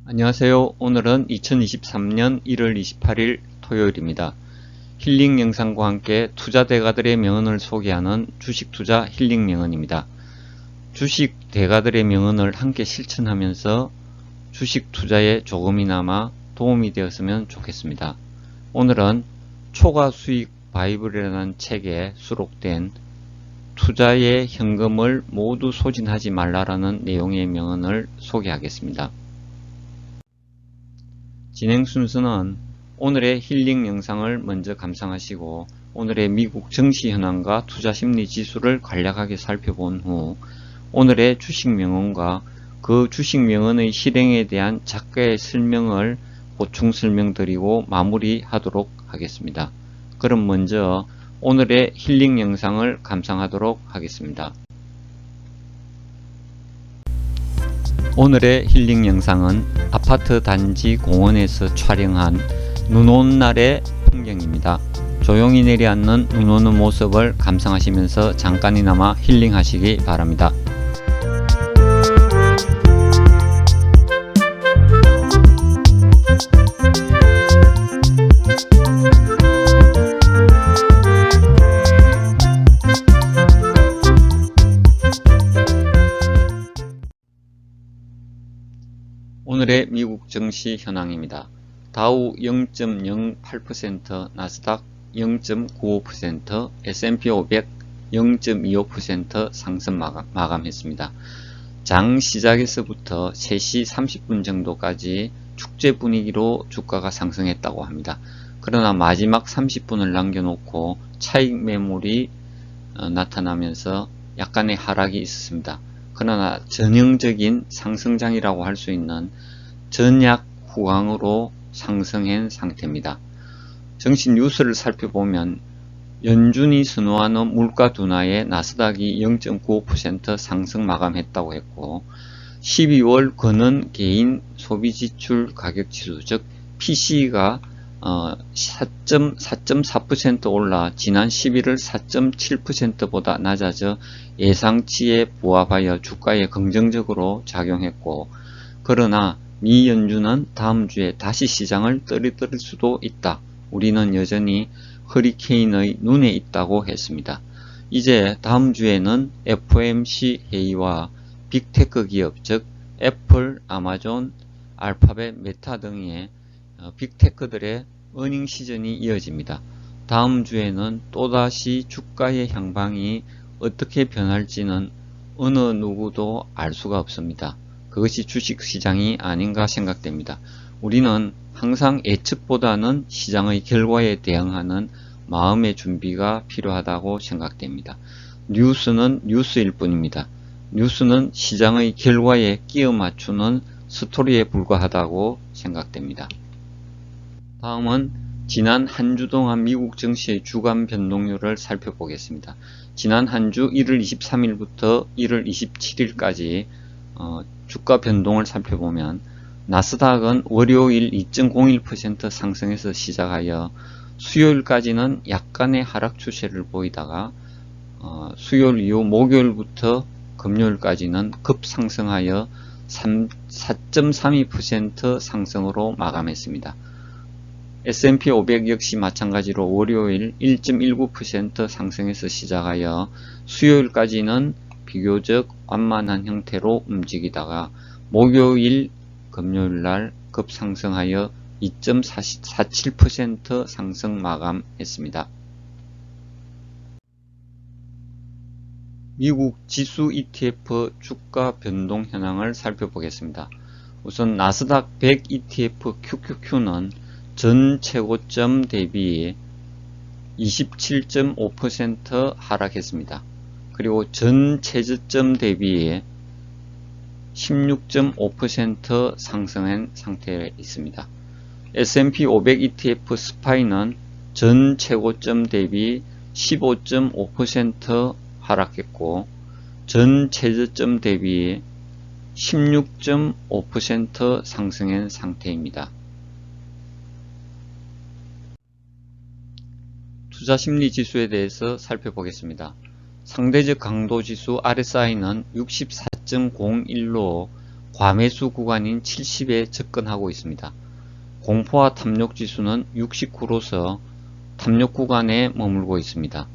안녕하세요. 오늘은 2023년 1월 28일 토요일입니다. 힐링 영상과 함께 투자 대가들의 명언을 소개하는 주식 투자 힐링 명언입니다. 주식 대가들의 명언을 함께 실천하면서 주식 투자에 조금이나마 도움이 되었으면 좋겠습니다. 오늘은 초과 수익 바이블이라는 책에 수록된 투자의 현금을 모두 소진하지 말라라는 내용의 명언을 소개하겠습니다. 진행 순서는 오늘의 힐링 영상을 먼저 감상하시고 오늘의 미국 증시 현황과 투자 심리 지수를 간략하게 살펴본 후 오늘의 주식 명언과 그 주식 명언의 실행에 대한 작가의 설명을 보충 설명드리고 마무리하도록 하겠습니다. 그럼 먼저 오늘의 힐링 영상을 감상하도록 하겠습니다. 오늘의 힐링 영상은 아파트 단지 공원에서 촬영한 눈 오는 날의 풍경입니다. 조용히 내려앉는 눈 오는 모습을 감상하시면서 잠깐이나마 힐링하시기 바랍니다. 오늘의 미국 증시 현황입니다. 다우 0.08%, 나스닥 0.95%, S&P 500 0.25% 상승 마감했습니다. 장 시작에서부터 3시 30분 정도까지 축제 분위기로 주가가 상승했다고 합니다. 그러나 마지막 30분을 남겨놓고 차익 매물이 나타나면서 약간의 하락이 있었습니다. 그러나 전형적인 상승장이라고 할 수 있는 전약 후강으로 상승한 상태입니다. 증시 뉴스를 살펴보면 연준이 선호하는 물가 둔화에 나스닥이 0.95% 상승 마감했다고 했고 12월 거는 개인 소비지출 가격지수 즉 PCE가 4.4% 올라 지난 11월 4.7%보다 낮아져 예상치에 부합하여 주가에 긍정적으로 작용했고 그러나 미 연준은 다음 주에 다시 시장을 떨어뜨릴 수도 있다. 우리는 여전히 허리케인의 눈에 있다고 했습니다. 이제 다음 주에는 FOMC 회의와 빅테크 기업 즉 애플, 아마존, 알파벳, 메타 등의 빅테크들의 어닝 시즌이 이어집니다. 다음 주에는 또다시 주가의 향방이 어떻게 변할지는 어느 누구도 알 수가 없습니다. 그것이 주식시장이 아닌가 생각됩니다. 우리는 항상 예측보다는 시장의 결과에 대응하는 마음의 준비가 필요하다고 생각됩니다. 뉴스는 뉴스일 뿐입니다. 뉴스는 시장의 결과에 끼워 맞추는 스토리에 불과하다고 생각됩니다. 다음은 지난 한 주 동안 미국 증시의 주간 변동률을 살펴보겠습니다. 지난 한 주 1월 23일부터 1월 27일까지 주가 변동을 살펴보면 나스닥은 월요일 2.01% 상승해서 시작하여 수요일까지는 약간의 하락 추세를 보이다가 수요일 이후 목요일부터 금요일까지는 급상승하여 4.32% 상승으로 마감했습니다. S&P 500 역시 마찬가지로 월요일 1.19% 상승해서 시작하여 수요일까지는 비교적 완만한 형태로 움직이다가 목요일, 금요일날 급상승하여 2.47% 상승 마감했습니다. 미국 지수 ETF 주가 변동 현황을 살펴보겠습니다. 우선 나스닥 100 ETF QQQ는 전 최고점 대비 27.5% 하락했습니다. 그리고 전 최저점 대비 16.5% 상승한 상태에 있습니다. S&P 500 ETF 스파이는 전 최고점 대비 15.5% 하락했고 전 최저점 대비 16.5% 상승한 상태입니다. 투자심리 지수에 대해서 살펴보겠습니다. 상대적 강도 지수 RSI는 64.01로 과매수 구간인 70에 접근하고 있습니다. 공포와 탐욕 지수는 69로서 탐욕 구간에 머물고 있습니다.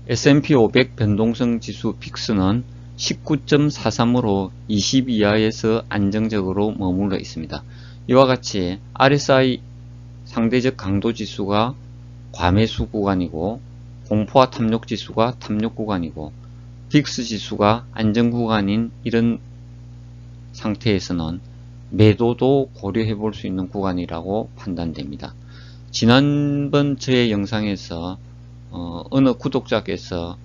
S&P 500 변동성 지수 빅스는 19.43으로 20 이하에서 안정적으로 머물러 있습니다. 이와 같이 RSI 상대적 강도 지수가 과매수 구간이고 공포와 탐욕 지수가 탐욕 구간이고 빅스 지수가 안정 구간인 이런 상태에서는 매도도 고려해 볼 수 있는 구간이라고 판단됩니다. 지난번 저의 영상에서 어느 구독자께서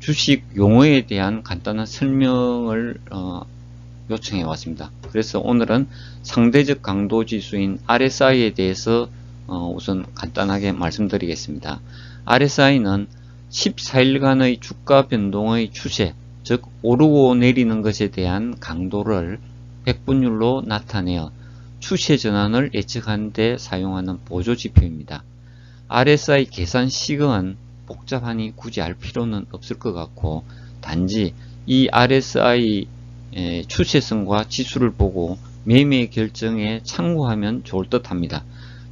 주식 용어에 대한 간단한 설명을 요청해 왔습니다. 그래서 오늘은 상대적 강도 지수인 RSI에 대해서 우선 간단하게 말씀드리겠습니다. RSI는 14일간의 주가 변동의 추세, 즉 오르고 내리는 것에 대한 강도를 백분율로 나타내어 추세 전환을 예측하는 데 사용하는 보조 지표입니다. RSI 계산식은 복잡하니 굳이 알 필요는 없을 것 같고, 단지 이 RSI 추세선과 지수를 보고 매매 결정에 참고하면 좋을 듯 합니다.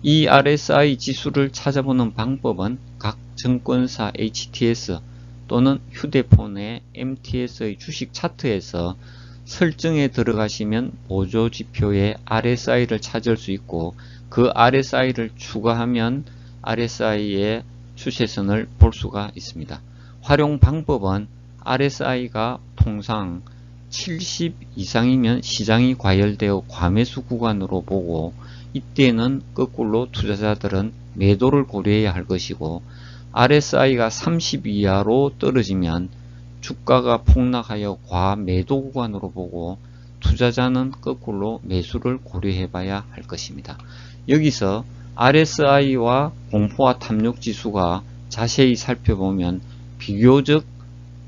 이 RSI 지수를 찾아보는 방법은 각 증권사 HTS 또는 휴대폰의 MTS의 주식 차트에서 설정에 들어가시면 보조 지표의 RSI를 찾을 수 있고, 그 RSI를 추가하면 RSI의 추세선을 볼 수가 있습니다. 활용 방법은 RSI가 통상 70 이상이면 시장이 과열되어 과매수 구간으로 보고, 이때는 거꾸로 투자자들은 매도를 고려해야 할 것이고, RSI가 30 이하로 떨어지면 주가가 폭락하여 과매도 구간으로 보고 투자자는 거꾸로 매수를 고려해 봐야 할 것입니다. 여기서 RSI와 공포와 탐욕 지수가 자세히 살펴보면 비교적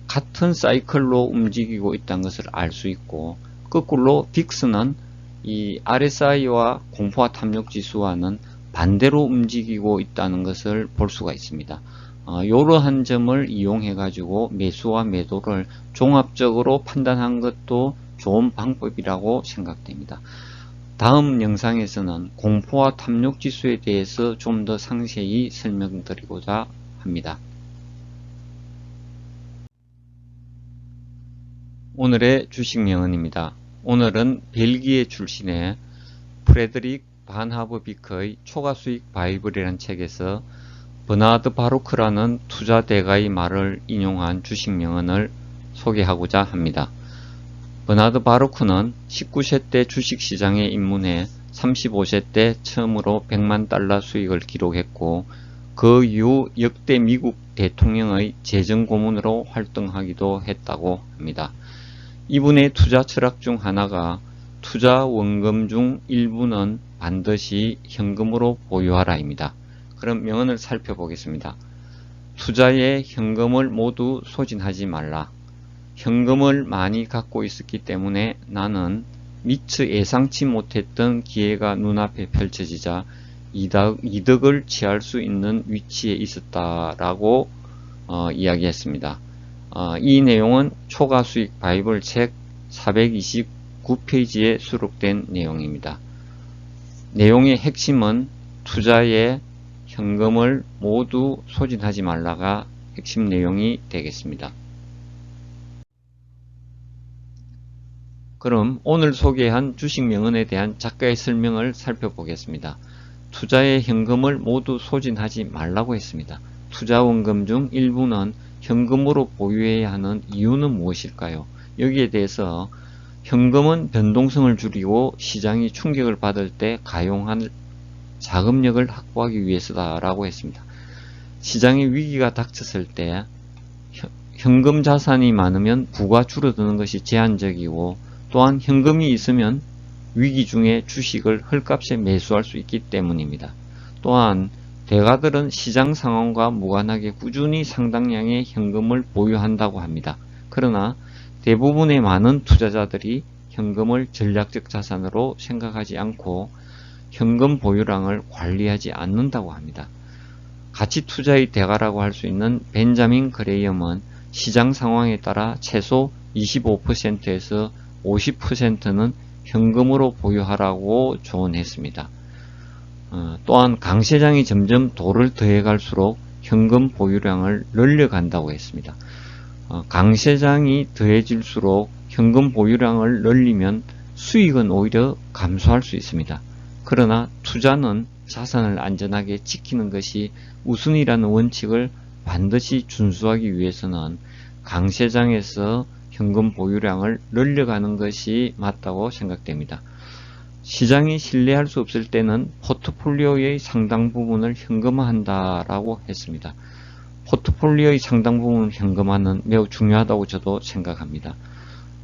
같은 사이클로 움직이고 있다는 것을 알 수 있고, 거꾸로 빅스는 이 RSI와 공포와 탐욕 지수와는 반대로 움직이고 있다는 것을 볼 수가 있습니다. 이러한 점을 이용해 가지고 매수와 매도를 종합적으로 판단한 것도 좋은 방법이라고 생각됩니다. 다음 영상에서는 공포와 탐욕 지수에 대해서 좀 더 상세히 설명드리고자 합니다. 오늘의 주식 명언입니다. 오늘은 벨기에 출신의 프레드릭 반 하버비크의 초과수익 바이블이라는 책에서 버나드 바루크라는 투자 대가의 말을 인용한 주식 명언을 소개하고자 합니다. 버나드 바루크는 19세 때 주식시장에 입문해 35세 때 처음으로 100만 달러 수익을 기록했고, 그 이후 역대 미국 대통령의 재정고문으로 활동하기도 했다고 합니다. 이분의 투자 철학 중 하나가 투자 원금 중 일부는 반드시 현금으로 보유하라입니다. 그럼 명언을 살펴보겠습니다. 투자에 현금을 모두 소진하지 말라. 현금을 많이 갖고 있었기 때문에 나는 미처 예상치 못했던 기회가 눈앞에 펼쳐지자 이득을 취할 수 있는 위치에 있었다라고 이야기했습니다. 이 내용은 초과수익 바이블 책 429페이지에 수록된 내용입니다. 내용의 핵심은 투자에 현금을 모두 소진하지 말라가 핵심 내용이 되겠습니다. 그럼 오늘 소개한 주식 명언에 대한 작가의 설명을 살펴보겠습니다. 투자에 현금을 모두 소진하지 말라고 했습니다. 투자 원금 중 일부는 현금으로 보유해야 하는 이유는 무엇일까요? 여기에 대해서 현금은 변동성을 줄이고 시장이 충격을 받을 때 가용할 자금력을 확보하기 위해서다라고 했습니다. 시장에 위기가 닥쳤을 때 현금 자산이 많으면 부가 줄어드는 것이 제한적이고, 또한 현금이 있으면 위기 중에 주식을 헐값에 매수할 수 있기 때문입니다. 또한 대가들은 시장 상황과 무관하게 꾸준히 상당량의 현금을 보유한다고 합니다. 그러나 대부분의 많은 투자자들이 현금을 전략적 자산으로 생각하지 않고 현금 보유량을 관리하지 않는다고 합니다. 가치 투자의 대가라고 할 수 있는 벤자민 그레이엄은 시장 상황에 따라 최소 25%에서 50%는 현금으로 보유하라고 조언했습니다. 또한 강세장이 점점 도를 더해갈수록 현금 보유량을 늘려간다고 했습니다. 강세장이 더해질수록 현금 보유량을 늘리면 수익은 오히려 감소할 수 있습니다. 그러나 투자는 자산을 안전하게 지키는 것이 우선이라는 원칙을 반드시 준수하기 위해서는 강세장에서 현금 보유량을 늘려가는 것이 맞다고 생각됩니다. 시장이 신뢰할 수 없을 때는 포트폴리오의 상당 부분을 현금화한다라고 했습니다. 포트폴리오의 상당 부분을 현금화는 매우 중요하다고 저도 생각합니다.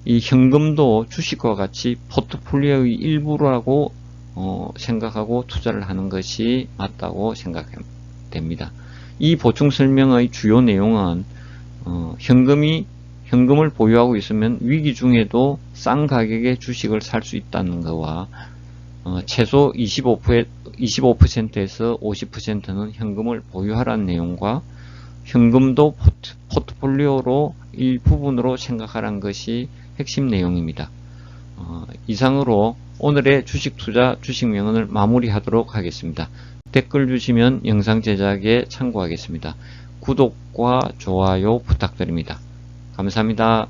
이 현금도 주식과 같이 포트폴리오의 일부라고 생각하고 투자를 하는 것이 맞다고 생각됩니다. 이 보충 설명의 주요 내용은 현금을 보유하고 있으면 위기 중에도 싼 가격에 주식을 살 수 있다는 것과 최소 25%에서 50%는 현금을 보유하라는 내용과 현금도 포트폴리오로 일부분으로 생각하라는 것이 핵심 내용입니다. 이상으로 오늘의 주식 투자 주식 명언을 마무리하도록 하겠습니다. 댓글 주시면 영상 제작에 참고하겠습니다. 구독과 좋아요 부탁드립니다. 감사합니다.